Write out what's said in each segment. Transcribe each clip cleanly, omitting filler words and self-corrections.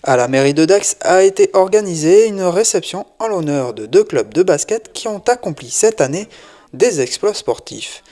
À la mairie de Dax a été organisée une réception en l'honneur de 2 clubs de basket qui ont accompli cette année des exploits sportifs.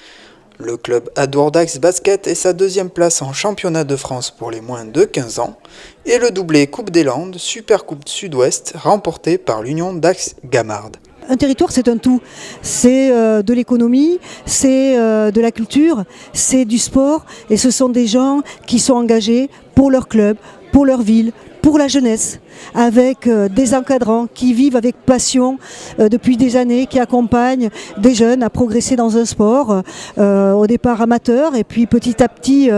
Le club Adour Dax Basket est sa 2e place en championnat de France pour les moins de 15 ans et le doublé Coupe des Landes, Super Coupe Sud-Ouest remporté par l'Union Dax-Gamarde. Un territoire, c'est un tout. C'est de l'économie, c'est de la culture, c'est du sport et ce sont des gens qui sont engagés pour leur club, pour leur ville, pour la jeunesse, avec des encadrants qui vivent avec passion depuis des années, qui accompagnent des jeunes à progresser dans un sport, au départ amateur, et puis petit à petit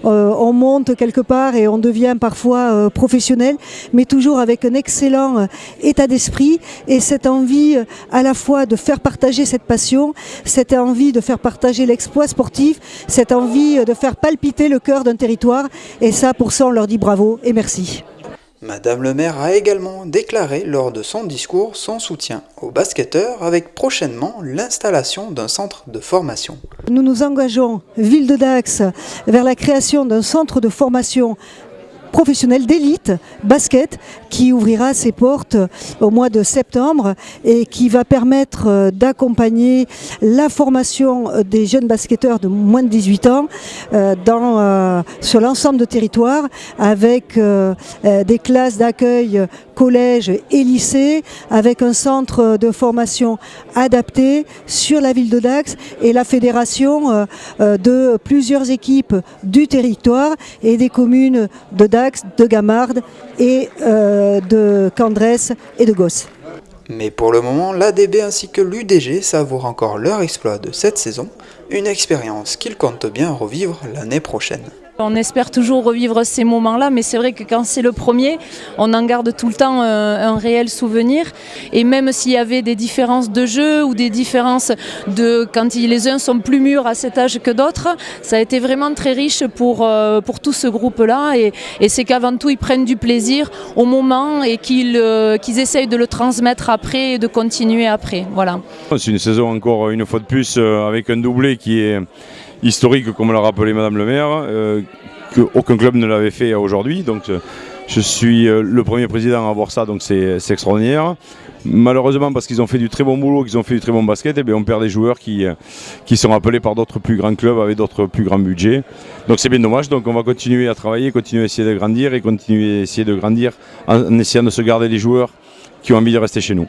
on monte quelque part et on devient parfois professionnel, mais toujours avec un excellent état d'esprit et cette envie à la fois de faire partager cette passion, cette envie de faire partager l'exploit sportif, cette envie de faire palpiter le cœur d'un territoire, et ça, pour ça, on leur dit bravo et merci. Madame le maire a également déclaré lors de son discours son soutien aux basketteurs avec prochainement l'installation d'un centre de formation. Nous nous engageons, Ville de Dax, vers la création d'un centre de formation professionnel d'élite basket qui ouvrira ses portes au mois de septembre et qui va permettre d'accompagner la formation des jeunes basketteurs de moins de 18 ans sur l'ensemble du territoire avec des classes d'accueil collège et lycée, avec un centre de formation adapté sur la ville de Dax et la fédération de plusieurs équipes du territoire et des communes de Dax, de Gamarde et de Candresse et de Gosse. Mais pour le moment, l'ADB ainsi que l'UDG savourent encore leur exploit de cette saison, une expérience qu'ils comptent bien revivre l'année prochaine. On espère toujours revivre ces moments-là, mais c'est vrai que quand c'est le premier, on en garde tout le temps un réel souvenir. Et même s'il y avait des différences de jeu ou des différences de quand les uns sont plus mûrs à cet âge que d'autres, ça a été vraiment très riche pour tout ce groupe-là. Et c'est qu'avant tout, ils prennent du plaisir au moment et qu'ils essayent de le transmettre après et de continuer après. Voilà. C'est une saison encore une fois de plus avec un doublé qui est historique, comme l'a rappelé Madame le maire, qu'aucun club ne l'avait fait aujourd'hui. Donc je suis le premier président à avoir ça, donc c'est extraordinaire. Malheureusement, parce qu'ils ont fait du très bon boulot, qu'ils ont fait du très bon basket, et bien on perd des joueurs qui sont appelés par d'autres plus grands clubs avec d'autres plus grands budgets. Donc c'est bien dommage, donc on va continuer à travailler, continuer à essayer de grandir et continuer à essayer de grandir en essayant de se garder les joueurs qui ont envie de rester chez nous.